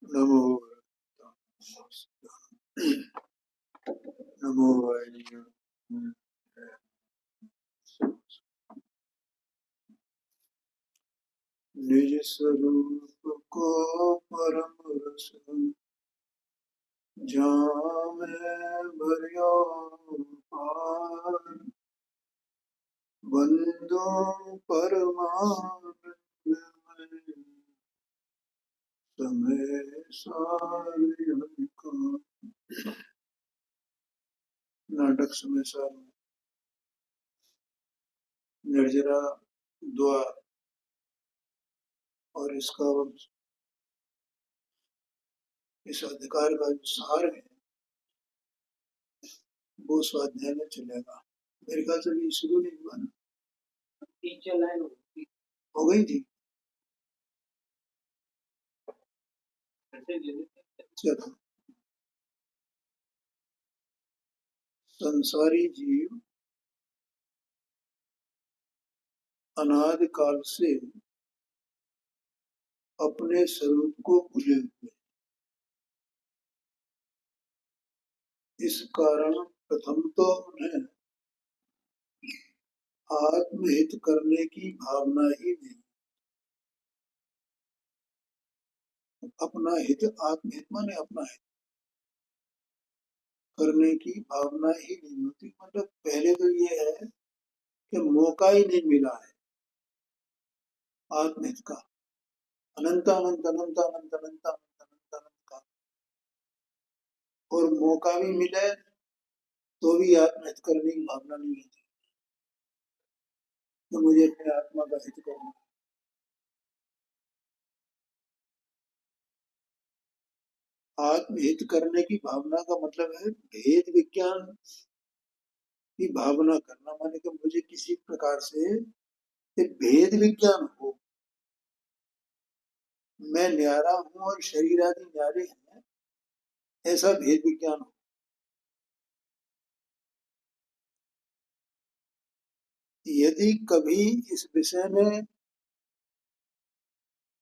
नमो नमो वाहिनी निज स्वरूप को परम रस जामे भरियो पार बंदो परमानंद में समय सार का नाटक समय सार निर्जरा द्वार और इसका इस अधिकार का जो सार है वो स्वाध्याय में चलेगा। मेरे ख्याल से अभी शुरू नहीं हुआ ना, टीचर लाइन हो गई थी। चलो, संसारी जीव अनादि काल से अपने स्वरूप को भूले हुए, इस कारण प्रथम तो उन्हें आत्महित करने की भावना ही नहीं, अपना हित, आत्महित माने अपना हित करने की भावना ही नहीं होती। मतलब पहले तो ये है कि मौका ही नहीं मिला है आत्महित का, अनंत अनंत अनंत अनंत अनंत अनंत अनंत अनंत का, और मौका भी मिले तो भी आत्महित करने की भावना नहीं होती। तो मुझे अपने आत्मा का हित करना, आत्महित करने की भावना का मतलब है भेद विज्ञान की भावना करना, माने कि मुझे किसी प्रकार से भेद विज्ञान हो, मैं न्यारा हूं और शरीर आदि न्यारे हैं, ऐसा भेद विज्ञान हो। यदि कभी इस विषय में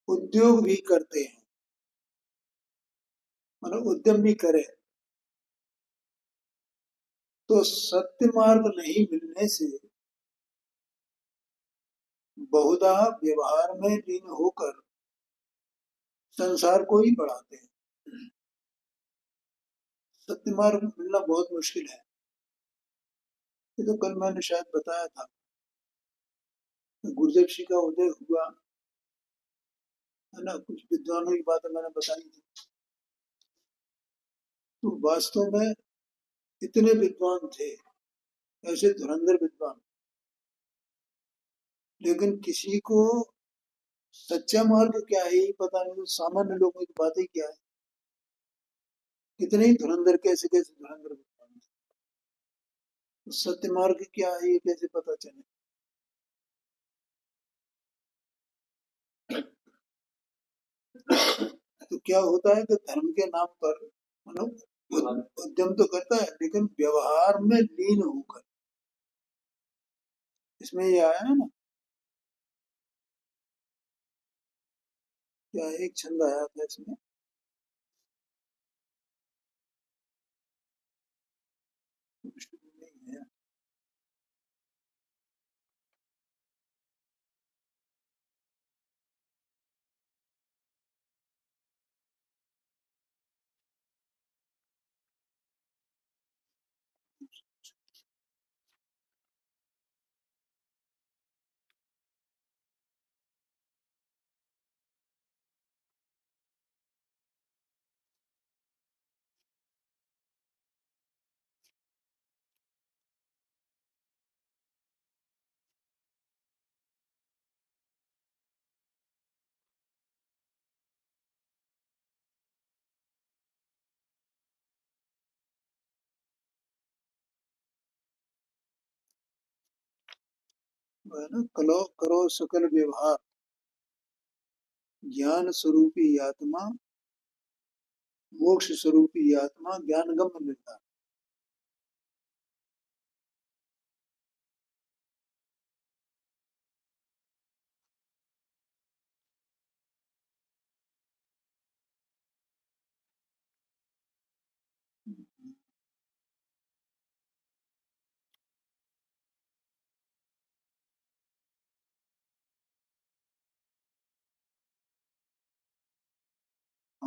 उद्योग भी करते हैं, मतलब उद्यम भी करें, तो सत्य मार्ग नहीं मिलने से बहुधा व्यवहार में लीन होकर संसार को ही बढ़ाते हैं। सत्य मार्ग मिलना बहुत मुश्किल है। ये तो कल मैंने शायद बताया था, गुरुदेव जी का उदय हुआ है ना, कुछ विद्वानों की बातें मैंने बताई थी। तो वास्तव में इतने विद्वान थे, ऐसे धुरंधर विद्वान, लेकिन किसी को सच्चा मार्ग क्या है ये पता नहीं। तो सामान्य लोगों की बातें क्या है, कितने ही धुरंधर, कैसे कैसे धुरंधर विद्वान थे, तो सत्य मार्ग क्या है ये कैसे पता चले। तो क्या होता है कि धर्म के नाम पर मतलब उद्यम तो करता है, लेकिन व्यवहार में लीन होकर, इसमें ये आया है ना, क्या एक छंद आया था इसमें, नहीं है। वो है ना, कलो करो सकल व्यवहार ज्ञान स्वरूपी आत्मा, मोक्ष स्वरूपी आत्मा ज्ञान गम्य निर्धार।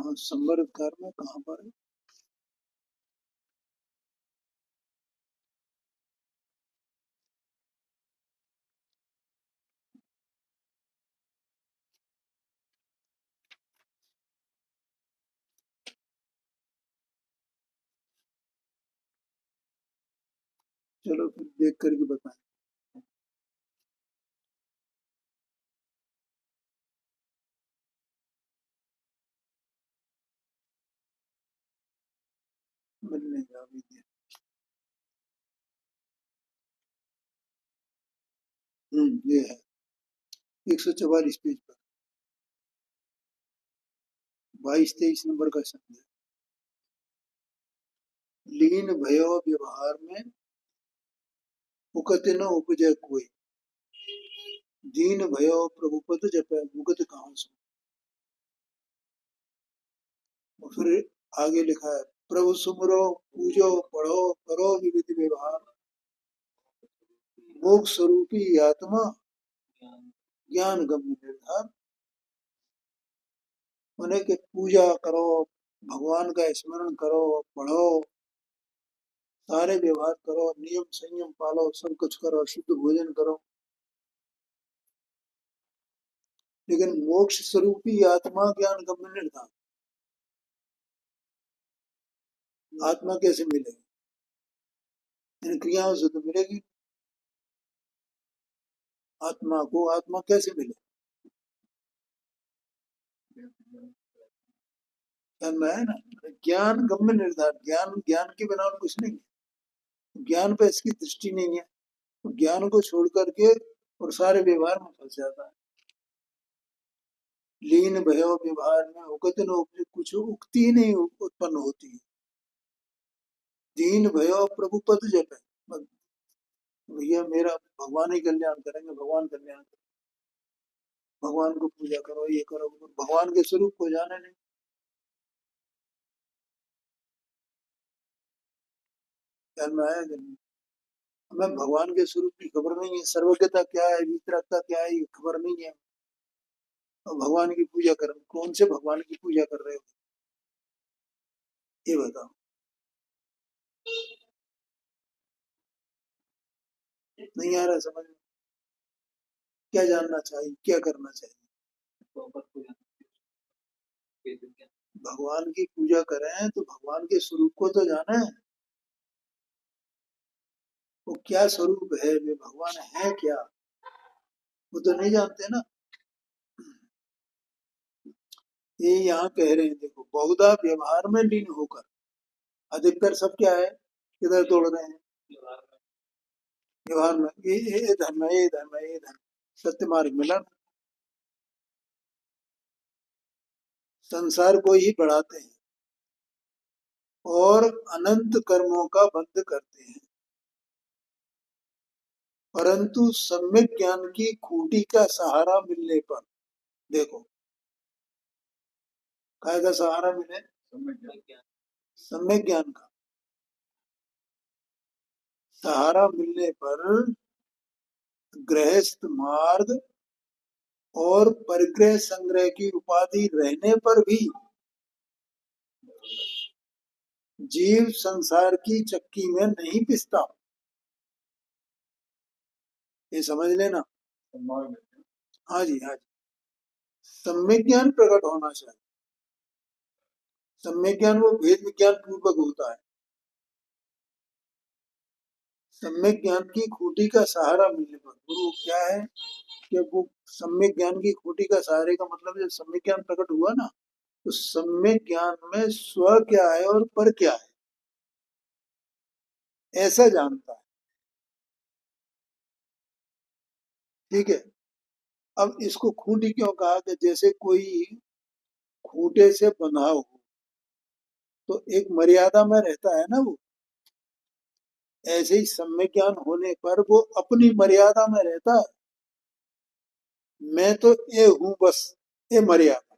हाँ, संवर्धकार में कहाँ पर है? चलो फिर देख करके बताएं। मिलने का भी दिया। ये है 144 पेज पर 22-23 नंबर का शब्द है। लीन भयो व्यवहार में उकत न उपजय कोई, दीन भयो प्रभुपद जपै मुकत कहाँ सो। और फिर आगे लिखा है, प्रभु सुमरो पूजो पढ़ो करो विविध व्यवहार, मोक्ष स्वरूपी आत्मा ज्ञान गम्य निर्धार। उन्हें के पूजा करो, भगवान का स्मरण करो, पढ़ो, सारे व्यवहार करो, नियम संयम पालो, सब कुछ करो, शुद्ध भोजन करो, लेकिन मोक्ष स्वरूपी आत्मा ज्ञान गम्य निर्धार। आत्मा कैसे मिलेगी? इन क्रियाओं से तो मिलेगी। आत्मा को आत्मा कैसे मिले? ज्ञान में है ना। ज्ञान गम्य निर्धार, ज्ञान ज्ञान के बिना और कुछ नहीं है। ज्ञान पे इसकी दृष्टि नहीं है, तो ज्ञान को छोड़ करके और सारे व्यवहार में फंस जाता है। लीन भयो व्यवहार में उगत न उपजे, कुछ उगती ही नहीं उत्पन्न होती है। दीन भयो प्रभु पद जप है, भैया मेरा भगवान ही कल्याण करेंगे, भगवान कल्याण करेंगे, भगवान को पूजा करो, ये करो, भगवान के स्वरूप को जाने नहीं। ध्यान में आया कि नहीं? हमें भगवान के स्वरूप की खबर नहीं है, सर्वज्ञता क्या है, वितरकता क्या है, ये खबर नहीं है। और भगवान की पूजा कर, कौन से भगवान की पूजा कर रहे हो ये बताओ। नहीं आ रहा समझ में? क्या जानना चाहिए, क्या करना चाहिए? भगवान की पूजा करें तो भगवान के स्वरूप को तो जाने। वो क्या स्वरूप है, वे भगवान है क्या, वो तो नहीं जानते ना। ये यहाँ कह रहे हैं, देखो बहुधा व्यवहार में लीन होकर, अधिकतर सब क्या है, किधर दौड़ रहे हैं? व्यवहार में, ये धर्म है, ये धर्म है, ये धर्म, सत्य मार्ग मिला, संसार को ही बढ़ाते हैं और अनंत कर्मों का बंध करते हैं। परंतु सम्यक ज्ञान की खूंटी का सहारा मिलने पर, देखो काय का सहारा मिले? सम्यक ज्ञान का सहारा मिलने पर गृहस्थ मार्ग और परिग्रह संग्रह की उपाधि रहने पर भी जीव संसार की चक्की में नहीं पिसता। ये समझ लेना। हाँ जी, हाँ जी। सम्यक ज्ञान प्रकट होना चाहिए। सम्यक ज्ञान वो भेद विज्ञान पूर्वक होता है। सम्यक ज्ञान की खूंटी का सहारा मिलने पर, गुरु क्या है कि वो सम्यक ज्ञान की खूंटी का सहारे का मतलब जब सम्यक ज्ञान प्रकट हुआ ना, तो सम्यक ज्ञान में स्व क्या है और पर क्या है ऐसा जानता है। ठीक है। अब इसको खूंटी क्यों कहा कि जैसे कोई खूंटे से बंधा हो तो एक मर्यादा में रहता है ना वो, ऐसे ही सम्यक ज्ञान होने पर वो अपनी मर्यादा में रहता है। मैं तो ये हूं बस, ये मर्यादा,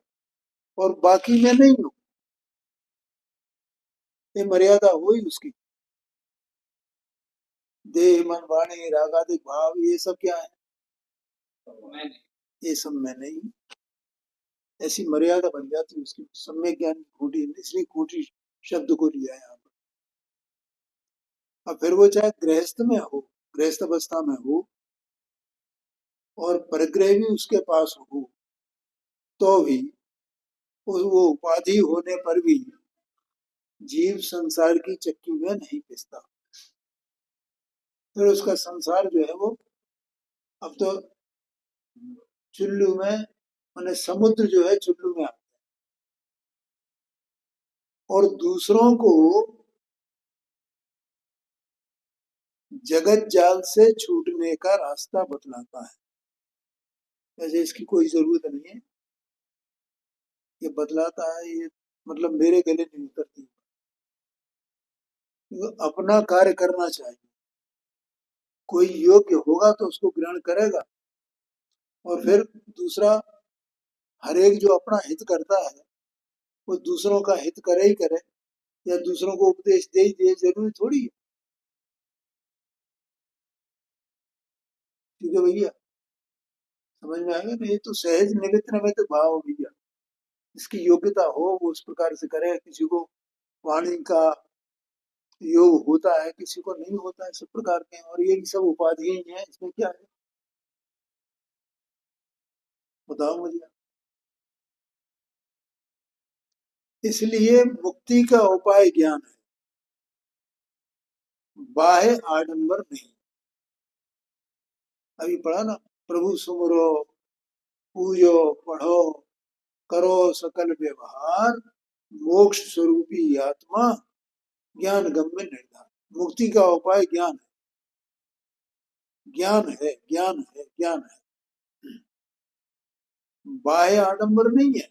और बाकी मैं नहीं हूं, ये मर्यादा हुई उसकी। देह मन वाणी रागादिक भाव ये सब क्या है? ये सब मैं नहीं। ऐसी मर्यादा बन जाती है उसकी। सम्यक ज्ञान की खूंटी, इसलिए खूंटी शब्द को लिया है यहाँ पर। अब फिर वो चाहे गृहस्थ में हो, गृहस्थ अवस्था में हो, और परग्रह भी उसके पास हो, तो भी वो उपाधि होने पर भी जीव संसार की चक्की में नहीं पिसता। फिर उसका संसार जो है वो अब तो चुल्लू में, माने समुद्र जो है चुल्लू में आता है, और दूसरों को जगत जाल से छूटने का रास्ता बतलाता है। वैसे इसकी कोई जरूरत नहीं है, ये बतलाता है, ये मतलब मेरे गले नहीं उतरती। अपना कार्य करना चाहिए, कोई योग्य होगा तो उसको ग्रहण करेगा, और फिर दूसरा, हर एक जो अपना हित करता है वो दूसरों का हित करे ही करे, या दूसरों को उपदेश दे ही दे, जरूरी थोड़ी है। ठीक है भैया, समझ में आएगा ना? ये तो सहज निमित्त निमित्त भाव भैया, इसकी योग्यता हो वो उस प्रकार से करे। किसी को वाणी का योग होता है, किसी को नहीं होता है, सब प्रकार के हैं, और ये भी सब उपाधि ही है, इसमें क्या है बताओ मुझे। इसलिए मुक्ति का उपाय ज्ञान है, बाह्य आडंबर नहीं। अभी पढ़ा ना, प्रभु सुमरो, पूजो, पढ़ो, करो सकल व्यवहार, मोक्ष स्वरूपी आत्मा ज्ञान गम्य निर्धार। मुक्ति का उपाय ज्ञान है, ज्ञान है, ज्ञान है, ज्ञान है, बाह्य आडंबर नहीं है।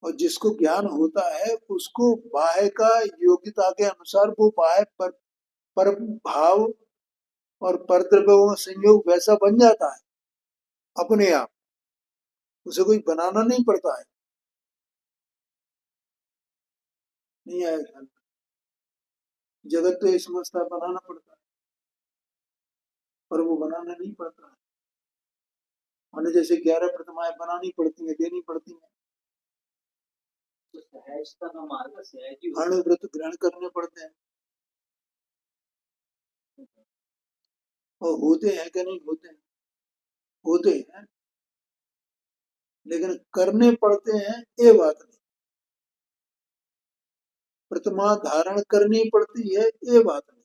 और जिसको ज्ञान होता है उसको बाह्य का योग्यता के अनुसार वो बाह्य पर भाव और परद्रव्यों का संयोग वैसा बन जाता है अपने आप, उसे कोई बनाना नहीं पड़ता है। नहीं आएगा, जगत तो ये समझता है बनाना पड़ता है, पर वो बनाना नहीं पड़ता है। माने जैसे 11 प्रतिमाएं बनानी पड़ती हैं, देनी पड़ती हैं, अणुव्रत ग्रहण करने पड़ते हैं, और होते हैं कि नहीं होते हैं, होते हैं, लेकिन करने पड़ते हैं ये बात नहीं। प्रतिमा धारण करनी पड़ती है ये बात नहीं।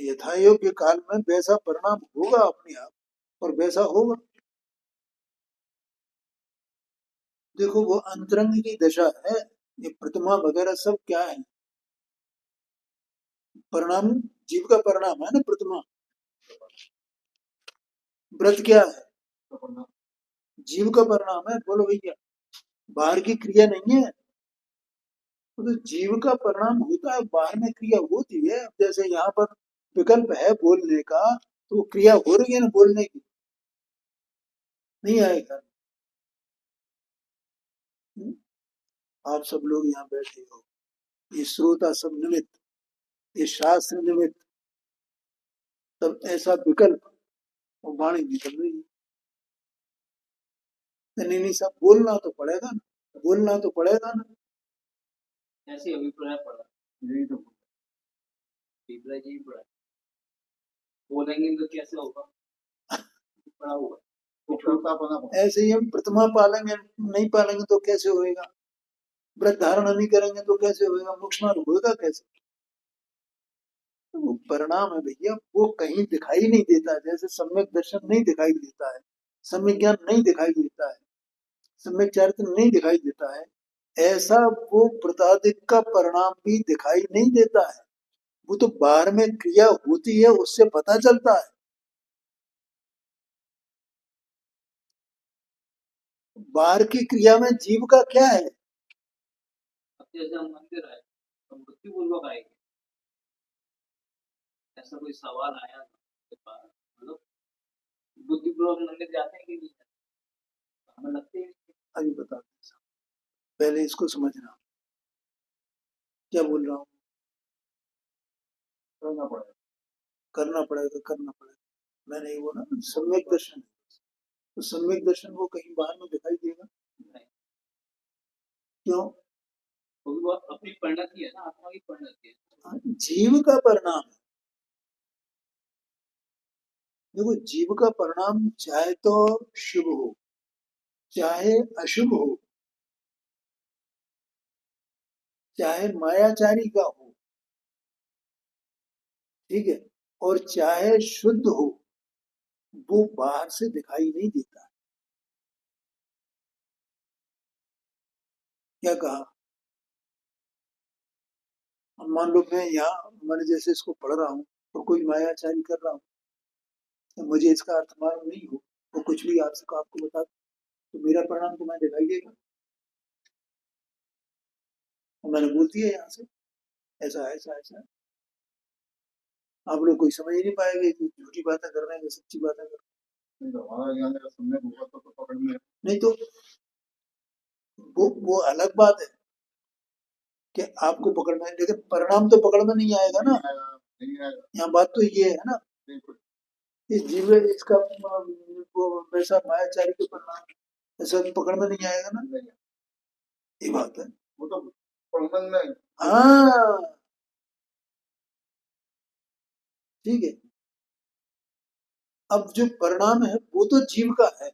यथा योग्य काल में वैसा परिणाम होगा अपने आप, और वैसा होगा। देखो वो अंतरंग की दशा है, ये प्रतिमा वगैरह सब क्या है, परिणाम, जीव का परिणाम है ना प्रतिमा। व्रत क्या है, जीव का परिणाम है, बोलो भैया, बाहर की क्रिया नहीं है। तो जीव का परिणाम होता है, बाहर में क्रिया होती है। जैसे यहाँ पर विकल्प है बोलने का, तो वो क्रिया हो रही है ना बोलने की, नहीं आएगा। आप सब लोग यहाँ बैठे हो, ये श्रोता सब निमित्त, ये शास्त्र निमित्त, तब ऐसा विकल्प और वाणी निकल रही है। नहीं नहीं, सब बोलना तो पड़ेगा ना, बोलना तो पड़ेगा ना। ऐसे अभिप्राय पड़ा, यही तो अभिप्राय जी पड़ा, बोलेंगे तो कैसे होगा, पड़ा हुआ ऐसे ही हम प्रतिमा पालेंगे नहीं पालेंगे तो कैसे होएगा, व्रत धारण नहीं करेंगे तो कैसे होएगा, मोक्ष मार्ग होगा कैसे। तो वो परिणाम है भैया, वो कहीं दिखाई नहीं देता। जैसे सम्यक दर्शन नहीं दिखाई देता है, सम्यक ज्ञान नहीं दिखाई देता है, सम्यक चरित्र नहीं दिखाई देता है, ऐसा वो प्रतादिक का परिणाम भी दिखाई नहीं देता है। वो तो बाहर में क्रिया होती है, उससे पता चलता है। बाहर की क्रिया में जीव का क्या है। जैसे हम मंदिर आए, हम बुद्धिपूर्वक आएंगे, ऐसा कोई सवाल आया मतलब बुद्धिपूर्वक मंदिर जाते हैं कि नहीं, हमें लगते हैं। अभी बता, पहले इसको समझना, क्या बोल रहा हूँ। करना पड़ेगा, करना पड़ेगा, करना पड़ेगा। मैंने ये बोला सम्यक दर्शन, तो सम्यक दर्शन वो कहीं बाहर में दिखाई देगा? क्यों? क्योंकि वो अपनी परिणति है ना, आत्मा की परिणति है। जीव का परिणाम है। देखो, जीव का परिणाम चाहे तो शुभ हो चाहे अशुभ हो, चाहे मायाचारी का हो, ठीक है, और चाहे शुद्ध हो, वो बाहर से दिखाई नहीं देता। क्या कहा? अब मान लो मैं यहाँ मैंने जैसे इसको पढ़ रहा हूँ और कोई मायाचारी कर रहा हूँ, तो मुझे इसका अर्थ मालूम नहीं हो, वो कुछ भी आपसे आपको बता, तो मेरा परिणाम तो मैं दिखाई देगा। और मैंने बोल दिया यहाँ से ऐसा है, ऐसा ऐसा है। आप लोग कोई समझ ही नहीं पाएंगे कि झूठी बातें कर रहे हैं, सच्ची बातें कर रहे हैं। हमारा ज्ञान अगर सुनने को होगा तो पकड़ में नहीं, तो वो अलग बात है कि आपको पकड़ में, लेकिन परिणाम तो पकड़ में नहीं आएगा ना। यहाँ बात तो ये है ना, इस जीव इसका वो वैसा मायाचारी के परिणाम ऐसा पकड़ में नहीं आएगा ना। ये बात है, वो तो पकड़ में। हाँ, ठीक है। अब जो परिणाम है वो तो जीव का है,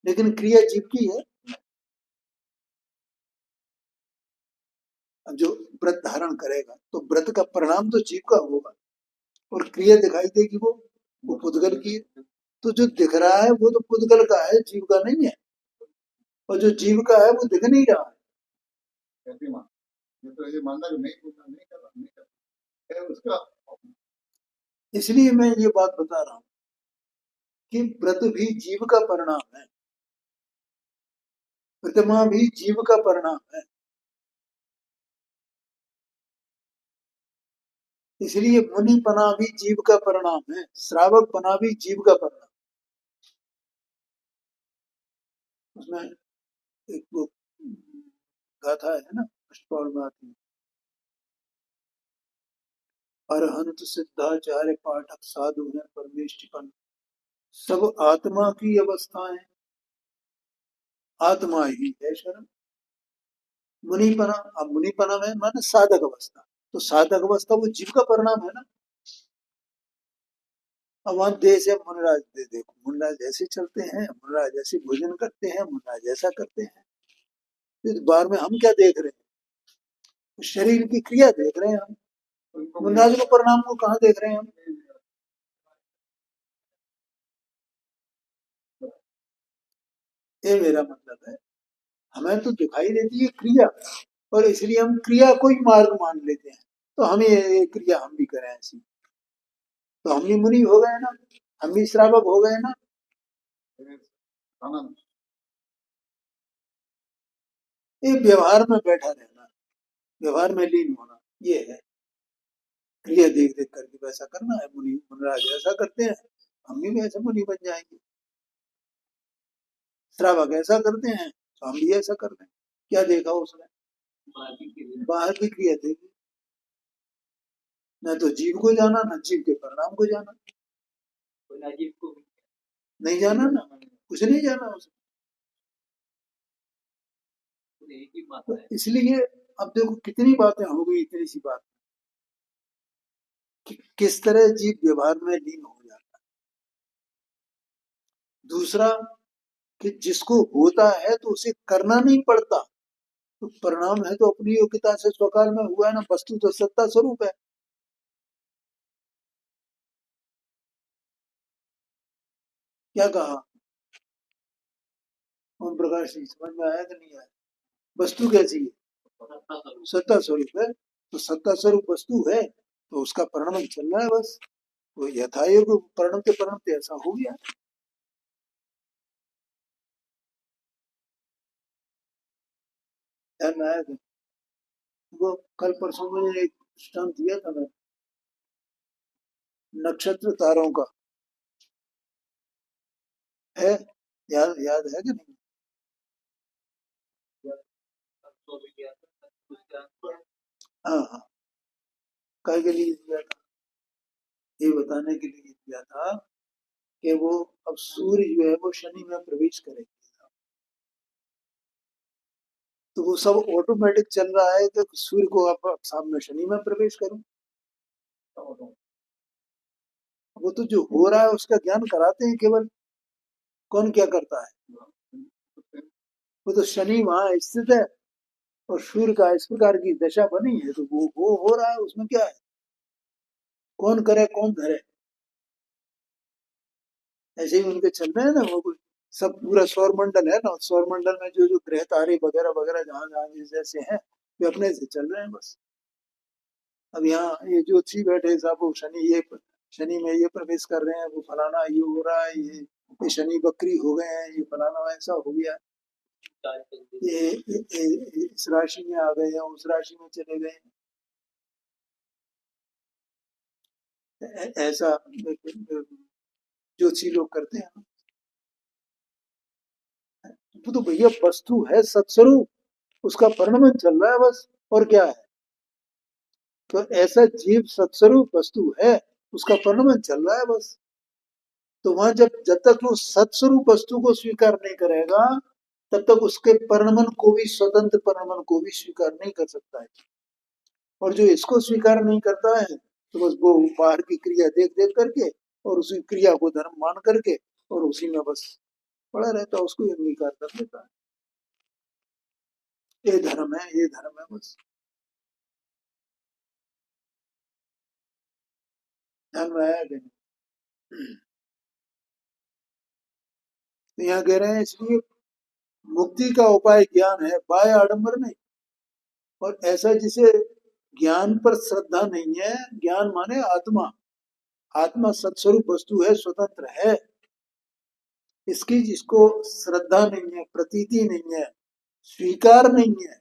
लेकिन क्रिया जीव की है। अब जो व्रत धारण करेगा तो व्रत का परिणाम तो जीव का होगा, और क्रिया दिखाई देगी वो पुद्गल की है। तो जो दिख रहा है वो तो पुद्गल का है, जीव का नहीं है। और जो जीव का है वो दिख नहीं रहा है। तो ये मानना नहीं कर उसका। इसलिए मैं ये बात बता रहा हूं कि व्रत भी जीव का परिणाम है, प्रतिमा भी जीव का परिणाम है। इसलिए मुनिपना भी जीव का परिणाम है, श्रावक पना भी जीव का परिणाम। उसमें एक वो गाथा है ना, अष्टौल में आती है, अरहंत सिद्धाचार्य पाठक साधु है परमेष्टिपन, सब आत्मा की अवस्थाएं, आत्मा ही है शरण। मुनिपना, अब मुनिपना में माने साधक अवस्था, तो साधक अवस्था वो जीव का परिणाम है ना। अब वहां देश है मुनराज दे, देखो मुनराज ऐसे चलते हैं, मुनराज ऐसे भोजन करते हैं, मुनराज ऐसा करते हैं। इस बार में हम क्या देख रहे हैं? शरीर की क्रिया देख रहे हैं हम, मुनराज के परिणाम को कहाँ देख रहे हैं हम? ये मेरा मतलब है, हमें तो दिखाई देती है क्रिया, और इसलिए हम क्रिया को ही मार्ग मान लेते हैं। तो हमें ये क्रिया हम भी करें ऐसी, तो हम भी मुनि हो गए ना, हम भी श्रावक हो गए ना। ये व्यवहार में बैठा रहना, व्यवहार में लीन होना, ये है क्रिया देख देख करके वैसा करना है। मुनि मुनराज ऐसा करते हैं, हम भी वैसे मुनि बन जाएंगे। श्रावक ऐसा करते हैं तो हम भी ऐसा कर रहे हैं। क्या देखा उसने? बाहर की क्रिया देखी, न तो जीव को जाना, न जीव के परिणाम को जाना। जीव को नहीं जाना ना, कुछ नहीं जाना उसने। तो इसलिए अब देखो कितनी बातें हो गई इतनी सी बात, कि किस तरह जीव व्यवहार में लीन हो जाता है। दूसरा कि जिसको होता है तो उसे करना नहीं पड़ता, तो परिणाम है तो अपनी योग्यता से स्वकाल में हुआ है ना, वस्तु तो सत्ता स्वरूप है। क्या कहा ओम प्रकाश जी, समझ में आया कि नहीं आया? वस्तु कैसी है? सत्ता स्वरूप है, तो सत्ता स्वरूप वस्तु है तो उसका परिणाम चल रहा है बस। तो यथायोग परिणमते ऐसा हो गया। ध्यान में आया था? वो कल परसों में एक दृष्टांत दिया था मैं, नक्षत्र तारों का, है याद याद है कि नहीं? हाँ हाँ, काय के लिए दिया था? ये बताने के लिए दिया था कि वो अब सूर्य जो है वो शनि में प्रवेश करेगा, तो वो सब ऑटोमेटिक चल रहा है कि सूर्य को अब सामने शनि में प्रवेश करूं। वो तो जो हो रहा है उसका ज्ञान कराते हैं केवल, कौन क्या करता है। वो तो शनि वहां स्थित है और सूर्य का इस प्रकार की दशा बनी है, तो वो हो रहा है, उसमें क्या है, कौन करे कौन धरे। ऐसे ही उनके चल रहे हैं ना, वो सब पूरा सौर मंडल है ना, सौर मंडल में जो जो ग्रह तारे वगैरह वगैरह जहां जहां जैसे हैं वे अपने से चल रहे हैं बस। अब यहाँ ये ज्योतिषी बैठे साहब, वो शनि में ये प्रवेश कर रहे हैं, वो फलाना ये हो रहा है, ये शनि बकरी हो गए हैं, ये फलाना ऐसा हो गया, ये इस राशि में आ गए हैं, उस राशि में चले गए हैं, ऐसा ज्योतिषी लोग करते हैं। वो तो भैया वस्तु है सत्स्वरूप, उसका परिणमन चल रहा है बस, और क्या है। तो ऐसा जीव सत्स्वरूप वस्तु है, उसका परिणमन चल रहा है बस। तो वहां जब तक वो सत्स्वरूप वस्तु को स्वीकार नहीं करेगा, तब तक उसके परिणमन को भी, स्वतंत्र परिणमन को भी स्वीकार नहीं कर सकता है। और जो इसको स्वीकार नहीं करता है, तो बस वो बाहर की क्रिया देख देख करके और उसी क्रिया को धर्म मान करके और उसी में बस पड़ा रहता है, उसको ही अंगीकार कर लेता है। ये धर्म है, ये धर्म है बस। ध्यान में आया कि नहीं। तो यहाँ कह रहे हैं इसलिए मुक्ति का उपाय ज्ञान है, बाह्य आडंबर नहीं। और ऐसा जिसे ज्ञान पर श्रद्धा नहीं है, ज्ञान माने आत्मा, आत्मा सत्स्वरूप वस्तु है, स्वतंत्र है, इसकी जिसको श्रद्धा नहीं है, प्रतीति नहीं है, स्वीकार नहीं है,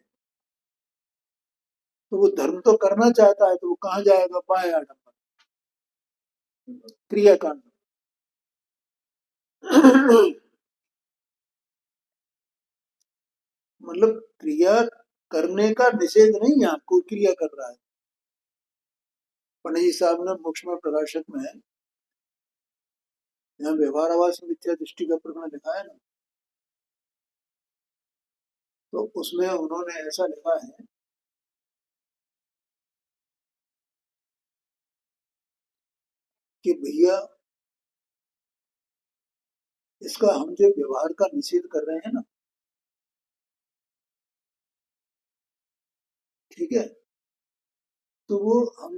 तो वो धर्म तो करना चाहता है, तो वो कहाँ जाएगा, बाह्य आडंबर, क्रियाकांड। मतलब क्रिया करने का निषेध नहीं, यहाँ कोई क्रिया कर रहा है। पंडित जी साहब ने मोक्ष में प्रकाशक में यहाँ व्यवहार आवास मिथ्या दृष्टि का प्रकरण लिखा है ना, तो उसमें उन्होंने ऐसा लिखा है कि भैया इसका हम जो व्यवहार का निषेध कर रहे हैं ना, ठीक है, तो वो हम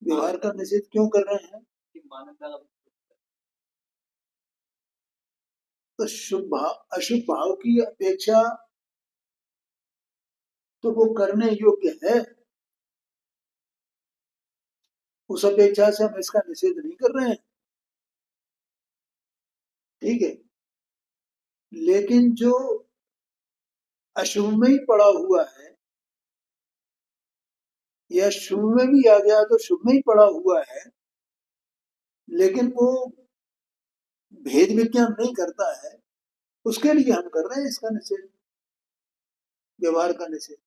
व्यवहार का निषेध क्यों कर रहे हैं, तो शुभ भाव अशुभ भाव की अपेक्षा तो वो करने योग्य है, उस अपेक्षा से हम इसका निषेध नहीं कर रहे हैं, ठीक है। लेकिन जो अशुभ में ही पड़ा हुआ है या शुभ में भी आ गया तो शुभ में ही पड़ा हुआ है, लेकिन वो भेद विज्ञान नहीं करता है, उसके लिए हम कर रहे हैं इसका निषेध, व्यवहार का निषेध।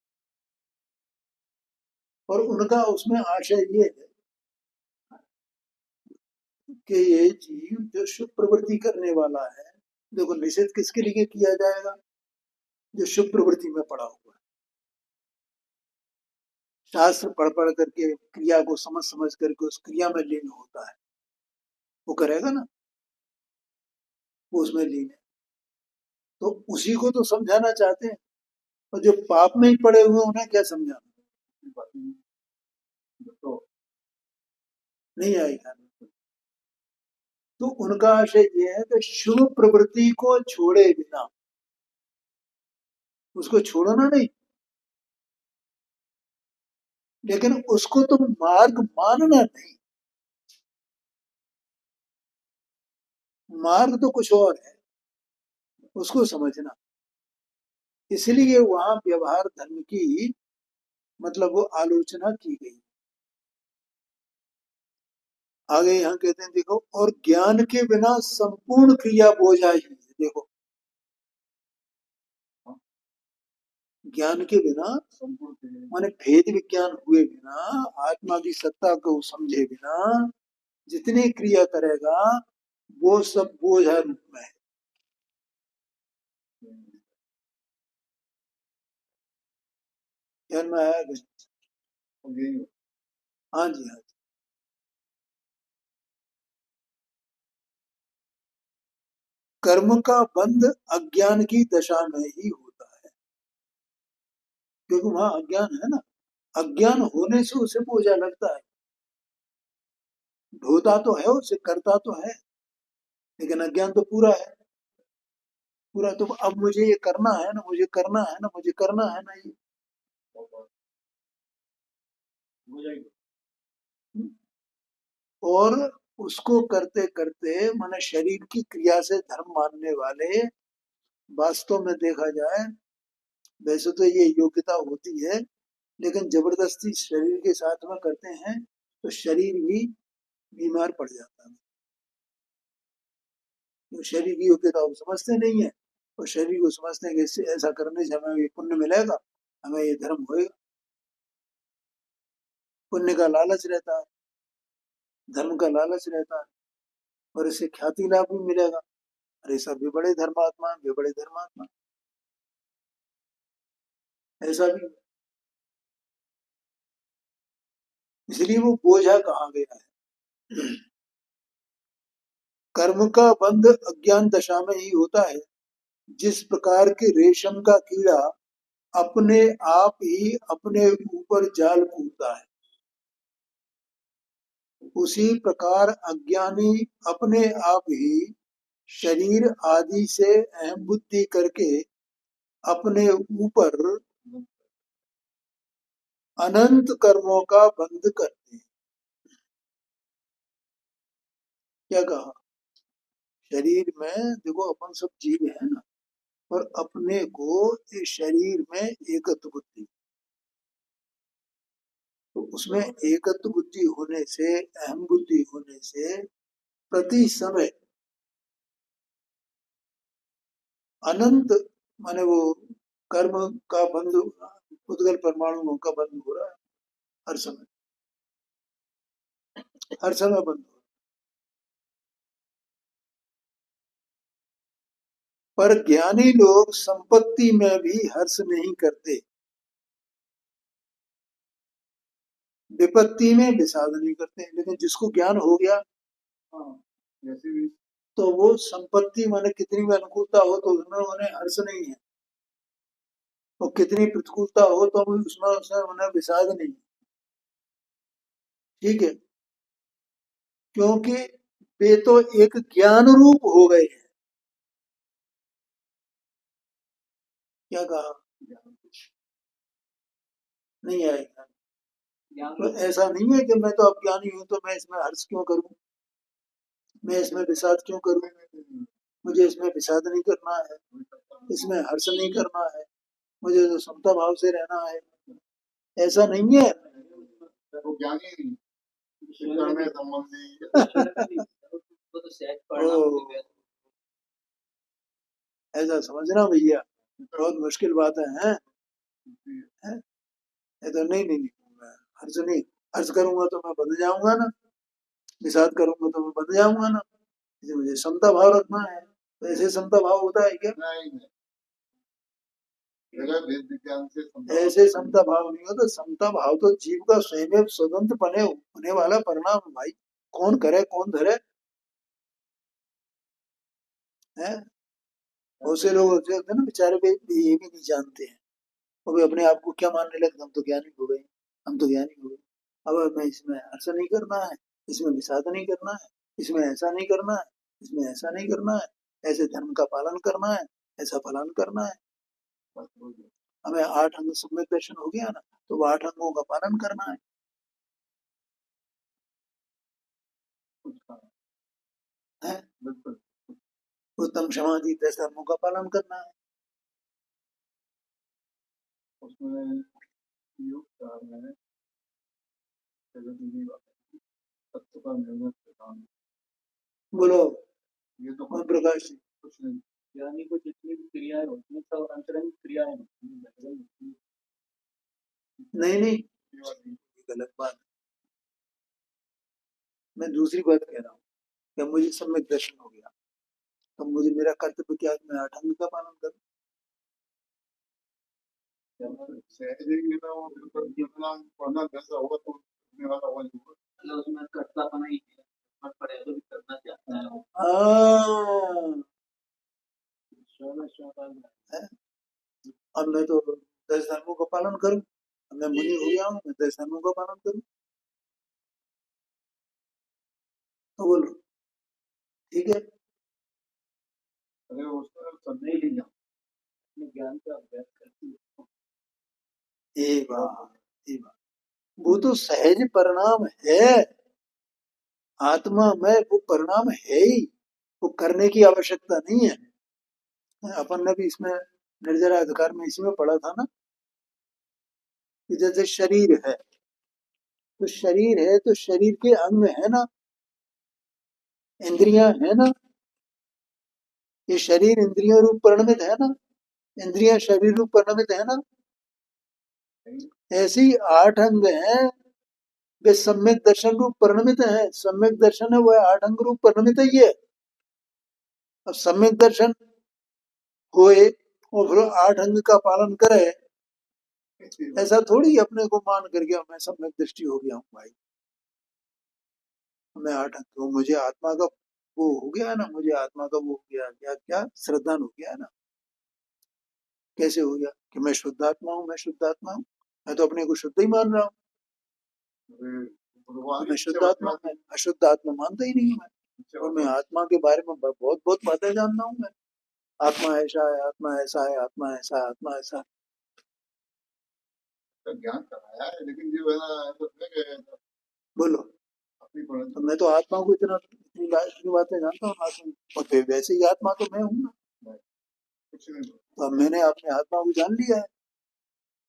और उनका उसमें आशय ये है कि ये जीव जो शुभ प्रवृत्ति करने वाला है, देखो निषेध किसके लिए किया जाएगा, जो शुभ प्रवृत्ति में पड़ा हुआ है, शास्त्र पढ़ पढ़ करके क्रिया को समझ समझ करके उस क्रिया में लीन होता है, वो करेगा ना, वो उसमें लीन है, तो उसी को तो समझाना चाहते हैं। और जो पाप में ही पड़े हुए उन्हें क्या समझाना, तो नहीं आएगा। तो उनका आशय ये है कि शुभ प्रवृत्ति को छोड़े बिना, उसको छोड़ना नहीं, लेकिन उसको तुम मार्ग मानना नहीं, मार्ग तो कुछ और है, उसको समझना। इसलिए वहां व्यवहार धर्म की मतलब वो आलोचना की गई। आगे यहाँ कहते हैं देखो, और ज्ञान के बिना संपूर्ण क्रिया बोझा ही है, देखो ज्ञान के बिना माने भेद विज्ञान हुए बिना, आत्मा की सत्ता को समझे बिना जितनी क्रिया करेगा वो सब बोझा रूप में है। ध्यान में आया कि? हाँ जी, हाँ जी। कर्म का बंध अज्ञान की दशा में ही होता है, क्योंकि वहां अज्ञान है ना। अज्ञान होने से उसे बोझा लगता है, ढोता तो है उसे, करता तो है, लेकिन अज्ञान तो पूरा है। पूरा तो अब मुझे ये करना है ना, मुझे करना है ना, मुझे करना है ना, ये और उसको करते करते माने शरीर की क्रिया से धर्म मानने वाले, वास्तव में देखा जाए वैसे तो ये योग्यता होती है, लेकिन जबरदस्ती शरीर के साथ में करते हैं तो शरीर भी बीमार पड़ जाता है। तो शरीर की योग्यता वो समझते नहीं है, और शरीर को समझते हैं कि इससे ऐसा करने से हमें ये पुण्य मिलेगा, हमें ये धर्म होएगा। पुण्य का लालच रहता है, धर्म का लालच रहता है, और इससे ख्याति लाभ भी मिलेगा। अरे सब भी बड़े धर्मात्मा हैं, भी बड़े धर्मात्मा, ऐसा भी। इसलिए वो बोझा कहा गया है। कर्म का बंध अज्ञान दशा में ही होता है। जिस प्रकार के रेशम का कीड़ा अपने आप ही अपने ऊपर जाल कूदता है, उसी प्रकार अज्ञानी अपने आप ही शरीर आदि से अहम बुद्धि करके अपने ऊपर अनंत कर्मों का बंध करते हैं। क्या कहा? शरीर में देखो अपन सब जीव है ना, और अपने को इस शरीर में एकत्व बुद्धि, तो उसमें एकत्व बुद्धि होने से, अहम बुद्धि होने से प्रति समय अनंत माने वो कर्म का बंध, उद्गल परमाणुओं का बंध हो रहा है हर समय, हर समय बंद हो रहा है। पर ज्ञानी लोग संपत्ति में भी हर्ष नहीं करते, विपत्ति में विषाद नहीं करते। लेकिन जिसको ज्ञान हो गया, हाँ, जैसे भी, तो वो संपत्ति माने कितनी भी अनुकूलता हो तो उसमें उन्हें हर्ष नहीं है, और कितनी प्रतिकूलता हो तो उसमें उसमें उन्हें विषाद नहीं है। ठीक है, क्योंकि वे तो एक ज्ञान रूप हो गए हैं। क्या कहा? नहीं आएगा। तो ऐसा नहीं है कि मैं तो अज्ञानी हूं तो मैं इसमें हर्ष क्यों करूं, मैं इसमें विषाद क्यों करूं। मुझे इसमें विषाद नहीं करना है, इसमें हर्ष नहीं करना है, मुझे तो समता भाव से रहना है, ऐसा नहीं है। वो ज्ञानी नहीं, में संबंधी। ओ, ऐसा समझना भैया, बहुत मुश्किल बात है, हैं? ये तो नहीं नहीं नहीं, मैं हर्ष नहीं, हर्ष करूंगा तो मैं बंध जाऊंगा ना, विषाद करूंगा तो मैं बंध जाऊंगा ना। इसलिए मुझे समता भाव रखना है। तो ऐसे समता भाव होता है क्या? नहीं, ऐसे समता भाव नहीं होता। समता भाव तो जीव का स्वयं स्वतंत्र बने होने वाला परिणाम है भाई। कौन करे कौन धरे है। बहुत से लोग होते हैं ना बेचारे, भी ये भी नहीं जानते हैं, वो भी अपने आप को क्या मानने लगे, हम तो ज्ञानी हो गए, हम तो ज्ञानी हो गए। अब हमें इसमें ऐसा नहीं करना है, इसमें विषाद नहीं करना है, इसमें ऐसा नहीं करना है, इसमें ऐसा नहीं करना है, ऐसे धर्म का पालन करना है, ऐसा पालन करना है। हमें 8 अंग सम्यक दर्शन हो गया ना, तो वो 8 अंगों का पालन करना है? बिल्कुल। उत्तम समाधि 10 धर्मों का पालन करना है। उसमें योग सार है, तत्व का निर्णय प्रदान। बोलो, ये तो ओम प्रकाश जी। कुछ नहीं, यानी को जितनी भी क्रियाएं होती हैं सब अंतरंग क्रियाएं होती हैं। नहीं नहीं, ये गलत बात। मैं दूसरी बात कह रहा हूँ कि मुझे सम्यक दर्शन हो गया, तो मुझे मेरा कर्तव्य क्या है कि मैं 8 अंग का पालन करूं। सहज ही ना वो बिल्कुल जितना पढ़ना जैसा होगा तो करने वाला वही होगा। मतलब उसमें कर्तापना ही है, मन पड़े तो भी करना चाहता है। हाँ, स्वतः है? अब मैं तो 10 धर्मों का पालन करूं, अब मैं मुनि हो गया हूं, मैं 10 धर्मों का पालन करूं, तो बोलो ठीक है। अरे उसका सब नहीं लिया, अपने ज्ञान का अभ्यास करती है। ये बात, ये बात, वो तो सहज परिणाम है, आत्मा में वो परिणाम है ही, वो करने की आवश्यकता नहीं है। अपन ने भी इसमें निर्जरा अधिकार में इसी में पढ़ा था ना कि जैसे शरीर है, तो शरीर है तो शरीर के अंग है ना, इंद्रियां है ना, ये शरीर इंद्रियों रूप परिणमित है ना, इंद्रियां शरीर रूप परिणमित है ना, ऐसे ही 8 अंग हैं, वे सम्यक दर्शन रूप परिणमित है, सम्यक दर्शन है वह 8 अंग रूप परिणमित ही है। अब सम्यक दर्शन होए और फिर 8 अंग का पालन करे, ऐसा थोड़ी अपने को मान करके मैं सम्यक दृष्टि हो गया हूँ भाई, मैं 8 अंग तो मुझे आत्मा का वो हो गया ना, मुझे आत्मा का वो हो गया, क्या क्या श्रद्धान हो गया ना। कैसे हो गया कि मैं शुद्ध आत्मा हूँ, मैं शुद्ध आत्मा हूँ, मैं तो अपने को शुद्ध ही मान रहा हूँ, तो मैं शुद्ध आत्मा, मैं अशुद्ध आत्मा मानता ही नहीं हूँ मैं, और मैं आत्मा के बारे में बहुत बहुत बातें जानता हूँ मैं, आत्मा ऐसा है, आत्मा ऐसा है, आत्मा ऐसा है, आत्मा ऐसा है। ज्ञान कराया है, लेकिन जो है ना ऐसा है कि बोलो, अपनी तो मैं तो आत्मा को इतनी बातें जानता हूँ आत्मा, और फिर वैसे ही आत्मा तो मैं हूँ ना, कुछ नहीं। तो अब मैंने अपने आत्मा को जान लिया है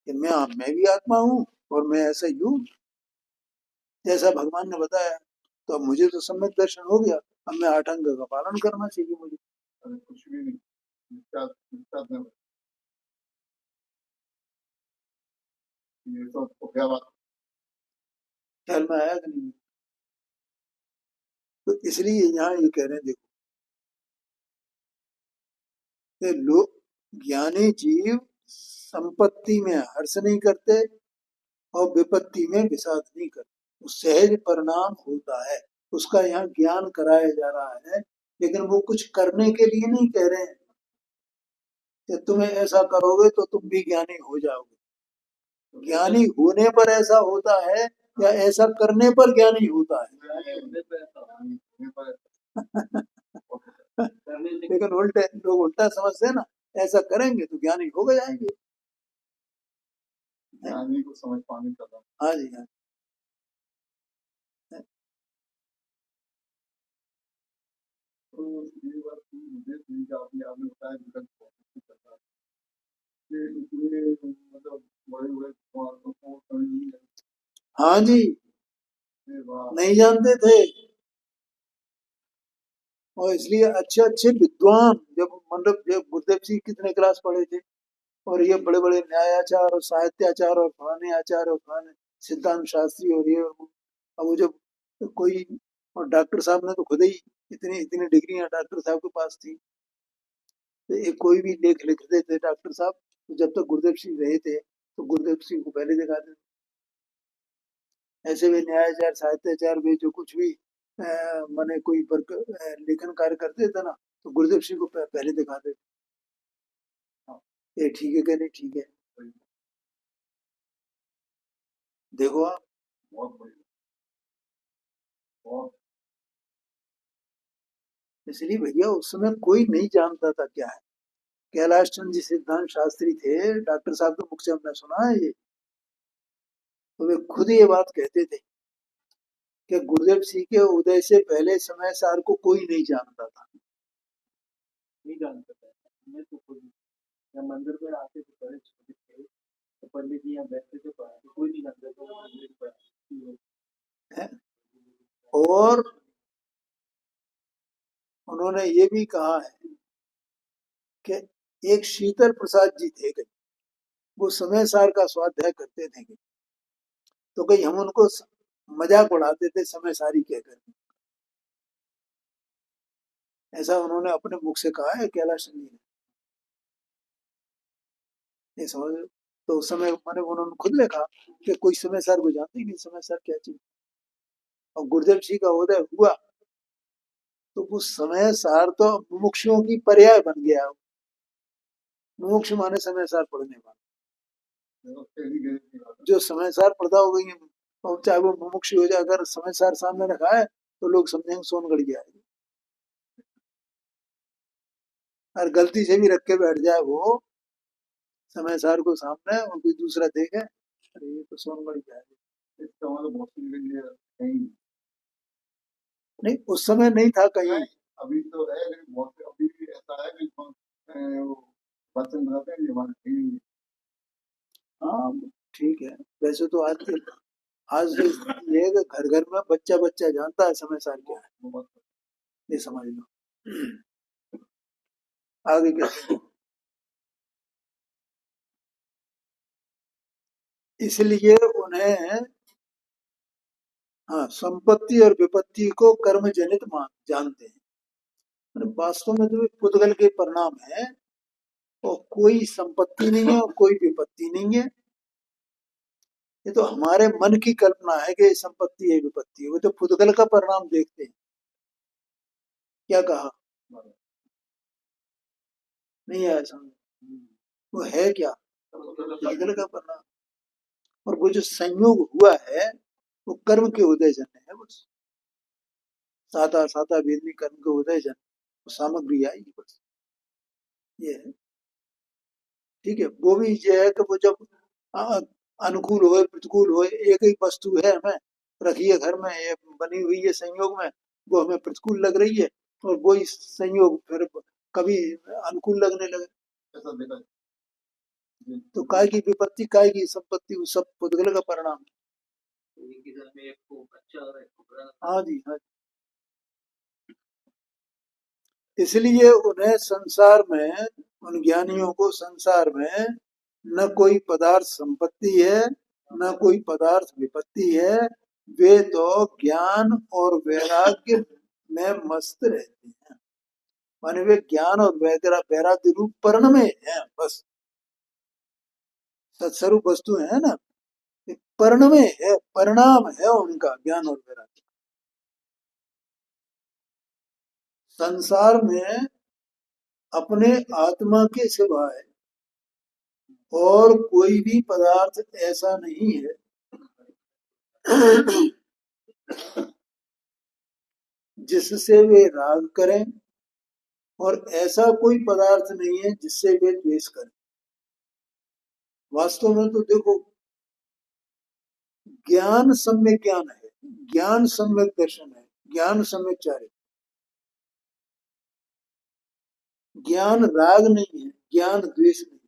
कि मैं भी आत्मा हूँ और मैं ऐसा ही हूँ जैसा भगवान ने बताया, तो अब मुझे तो सम्यक दर्शन हो गया, अब मैं 8 अंग का पालन करना चाहिए मुझे। अरे कुछ भी नहीं, ये तो क्या बात। ख्याल में आया कि नहीं? तो इसलिए यहाँ ये कह रहे हैं देखो कि लोग ज्ञानी जीव संपत्ति में हर्ष नहीं करते और विपत्ति में विषाद नहीं करते, वो सहज परिणाम होता है, उसका यहाँ ज्ञान कराया जा रहा है, लेकिन वो कुछ करने के लिए नहीं कह रहे हैं कि तुम्हें ऐसा करोगे तो तुम भी ज्ञानी हो जाओगे। ज्ञानी होने पर ऐसा होता है या ऐसा करने पर ज्ञानी होता है? लेकिन उल्टे लोग उल्टा समझते हैं ना, ऐसा करेंगे तो ज्ञानी हो गए जाएंगे। ज्ञानी को समझ पाने का। हाँ जी, हाँ। तो ये बात मुझे ठीक है, आपने आपने बताया विकल्प करता है इसलिए मतलब बड़े बड़े को नहीं है। हाँ जी, नहीं जानते थे, और इसलिए अच्छे अच्छे विद्वान, जब मतलब जब गुरुदेव जी कितने क्लास पढ़े थे, और ये बड़े बड़े न्यायाचार और साहित्याचार और फलाने आचार्य और फलाने सिद्धांत शास्त्री और ये और वो, अब वो जब कोई, और डॉक्टर साहब ने तो खुद ही इतनी इतनी डिग्रियां डॉक्टर साहब के पास थी, तो एक कोई भी लेख लिखते थे डॉक्टर साहब, तो जब तक गुरुदेव सिंह रहे थे तो गुरुदेव सिंह को पहले दिखाते थे। ऐसे भी न्यायाचार साहित्याचार में जो कुछ भी माने कोई लेखन कार्य करते थे ना, तो गुरुदेव सिंह को पहले दिखाते थे, ये ठीक है क्या नहीं ठीक है, देखो आप। बहुत बढ़िया, बहुत। इसलिए भैया उस समय कोई नहीं जानता था क्या है, कैलाश चंद्र जी सिद्धांत शास्त्री थे, डॉक्टर साहब के मुख से हमने सुना है ये, तो वे खुद ये बात कहते थे कि गुरुदेव सिंह के उदय से पहले समय सार को कोई नहीं जानता था। नहीं जानता था, मैं तो खुद जब मंदिर पे आते थे बड़े छोटे थे, तो पंडित जी यहाँ बैठते थे, पढ़ाते, कोई नहीं जानता था वो मंदिर पर है? और उन्होंने ये भी कहा है कि एक शीतल प्रसाद जी थे कहीं, वो समय सार का स्वाध्याय करते थे कहीं, तो कहीं हम उनको मजाक उड़ाते थे समय सारी कहकर, ऐसा उन्होंने अपने मुख से कहा है कैलाश जी ने, ये समझ लो। तो उस समय मैंने उन्होंने खुद लिखा कि कोई समय सार को जानते ही नहीं, समय सार क्या चीज। और गुरुदेव जी का उदय हुआ तो वो समय सार तो मुमुक्षुओं की पर्याय बन गया। मुमुक्षु माने समय सार पढ़ने वाला, जो समय सार पढ़ता हो गई है, और चाहे वो मुमुक्षु हो जाए, अगर समय सार सामने रखा है तो लोग समझेंगे सोनगढ़ गया है। और गलती से भी रख के बैठ जाए वो समय सार को सामने, और कोई दूसरा देखे, अरे ये तो सोनगढ़ गया है। इसका मतलब मौसम के लिए कहीं नहीं, उस समय नहीं था कहीं। अभी तो है, लेकिन बहुत अभी भी ऐसा है कि वो वचन रहते हैं ये हमारे कहीं। हाँ ठीक है। वैसे तो आज ये है कि घर घर में बच्चा बच्चा जानता है समय सार क्या है, ये समझ लो। आगे क्या, इसलिए उन्हें, हाँ, संपत्ति और विपत्ति को कर्म जनित मान जानते हैं। मतलब वास्तव में तो ये पुद्गल के परिणाम है, और कोई संपत्ति नहीं है और कोई विपत्ति नहीं है। ये तो हमारे मन की कल्पना है कि ये संपत्ति है विपत्ति है, वो तो पुद्गल का परिणाम देखते हैं। क्या कहा, नहीं आया समझ, वो है क्या, पुद्गल का परिणाम। और वो जो संयोग हुआ है वो कर्म के उदय जन है बस। साता साता वेदनी कर्म के उदय जन, सामग्री आई बस, ये है। ठीक है, वो भी ये है कि वो जब आ, अनुकूल हो प्रतिकूल हो, एक ही वस्तु है हमें रखी है घर में, ये बनी हुई है संयोग में, वो हमें प्रतिकूल लग रही है, और वही संयोग फिर कभी अनुकूल लगने लगे, ऐसा देखा है। तो काय की विपत्ति काय की संपत्ति, वो सब पुद्गल का परिणाम है। एक ही घर में एक को बच्चा और एक को बड़ा। हाँ जी, हाँ जी। इसलिए उन्हें संसार में, उन ज्ञानियों को संसार में न कोई पदार्थ संपत्ति है, न कोई पदार्थ विपत्ति है। वे तो ज्ञान और वैराग्य में मस्त रहते हैं। माने वे ज्ञान और वैराग्य रूप पर्ण में है बस। सत्स्वरूप वस्तु है ना, ये पर्ण में है, परिणाम है उनका ज्ञान और वैराग्य। संसार में अपने आत्मा के सिवाय और कोई भी पदार्थ ऐसा नहीं है जिससे वे राग करें, और ऐसा कोई पदार्थ नहीं है जिससे वे द्वेष करें। वास्तव में तो देखो, ज्ञान सम्यक ज्ञान है, ज्ञान सम्यक दर्शन है, ज्ञान सम्यक चारित्र। ज्ञान राग नहीं है, ज्ञान द्वेष नहीं है।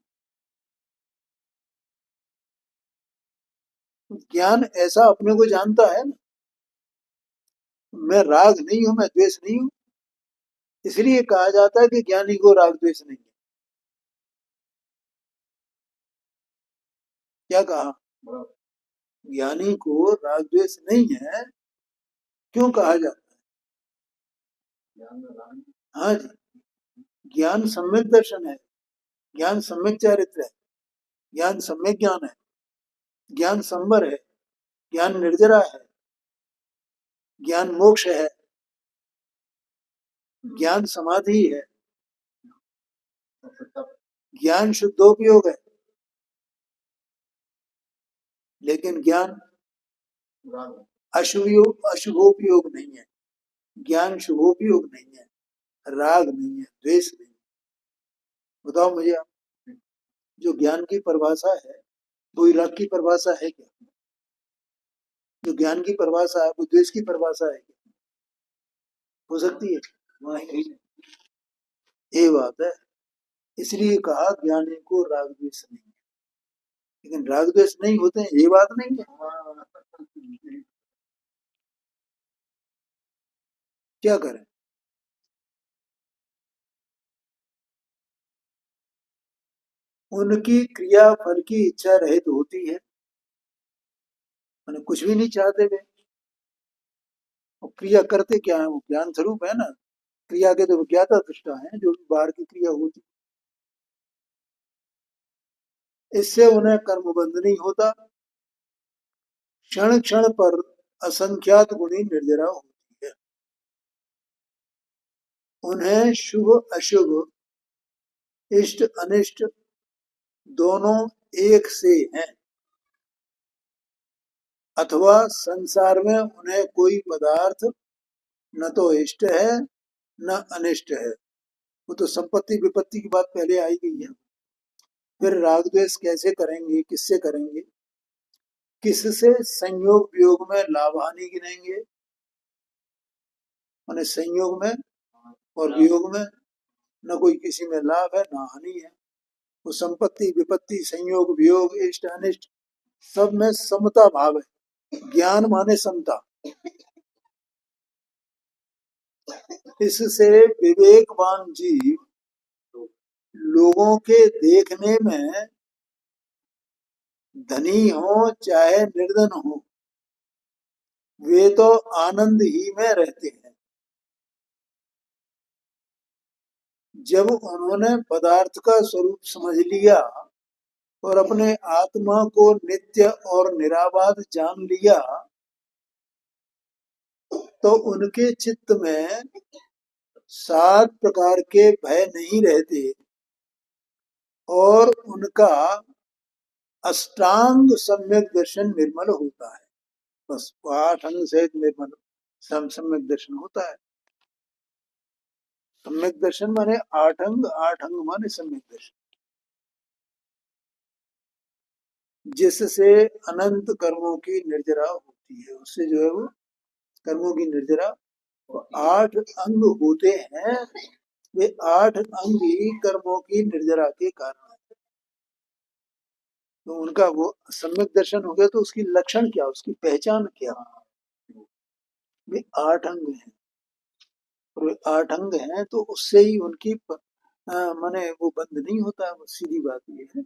ज्ञान ऐसा अपने को जानता है ना, मैं राग नहीं हूं, मैं द्वेष नहीं हूं। इसलिए कहा जाता है कि ज्ञानी को राग द्वेष नहीं है। क्या कहा, ज्ञानी को राग द्वेष नहीं है, क्यों कहा जाता है, हाँ जी, ज्ञान सम्यक दर्शन है, ज्ञान सम्यक चारित्र है, ज्ञान सम्यक ज्ञान है, ज्ञान संवर है, ज्ञान निर्जरा है, ज्ञान मोक्ष है, ज्ञान समाधि है, ज्ञान शुद्धोपयोग है। लेकिन ज्ञान अशुभोपयोग नहीं है, ज्ञान शुभोपयोग नहीं है, राग नहीं है, द्वेष नहीं है। बताओ मुझे आप, जो ज्ञान की परिभाषा है वो राग की परिभाषा है क्या? जो ज्ञान की परिभाषा है वो द्वेष की परिभाषा है क्या? हो सकती है? नहीं, ये बात है। इसलिए कहा ज्ञानी को राग द्वेष नहीं है। लेकिन राग द्वेष नहीं होते हैं, ये बात नहीं है। क्या करें, उनकी क्रिया फल की इच्छा रहित होती है, मैंने कुछ भी नहीं चाहते वे। और क्रिया करते क्या है, वो ज्ञान स्वरूप है ना, क्रिया के तो विज्ञाता दृष्टा हैं, जो भी बाहर की क्रिया होती, इससे उन्हें कर्मबंध नहीं होता। क्षण क्षण पर असंख्यात गुणी निर्जरा होती है। उन्हें शुभ अशुभ, इष्ट अनिष्ट दोनों एक से हैं, अथवा संसार में उन्हें कोई पदार्थ न तो इष्ट है न अनिष्ट है। वो तो संपत्ति विपत्ति की बात पहले आई गई है। फिर राग द्वेष कैसे करेंगे, किससे करेंगे, किससे संयोग वियोग में लाभ हानि गिनेंगे, माने संयोग में और वियोग में न कोई किसी में लाभ है न हानि है। वो संपत्ति विपत्ति संयोग वियोग इष्ट अनिष्ट सब में समता भाव है। ज्ञान माने समता। इससे विवेकवान जीव लोगों के देखने में धनी हो चाहे निर्धन हो, वे तो आनंद ही में रहते हैं। जब उन्होंने पदार्थ का स्वरूप समझ लिया और अपने आत्मा को नित्य और निराबाध जान लिया, तो उनके चित्त में 7 प्रकार के भय नहीं रहते और उनका अष्टांग सम्यक दर्शन निर्मल होता है। बस 8 अंग सहित निर्मल सम्यक दर्शन होता है। सम्यक दर्शन माने 8 अंग, 8 अंग माने सम्यक दर्शन, जिससे अनंत कर्मों की निर्जरा होती है। उससे जो है वो कर्मों की निर्जरा, 8 अंग होते हैं, वे 8 अंग ही कर्मों की निर्जरा के कारण है। तो उनका वो सम्यक दर्शन हो गया, तो उसकी लक्षण क्या, उसकी पहचान क्या, वे 8 अंग हैं। और वे 8 अंग हैं तो उससे ही उनकी माने वो बंद नहीं होता। सीधी बात ये है।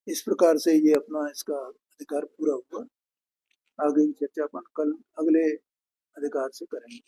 इस प्रकार से ये अपना इसका अधिकार पूरा हुआ। आगे की चर्चा अपन कल अगले अधिकार से करेंगे।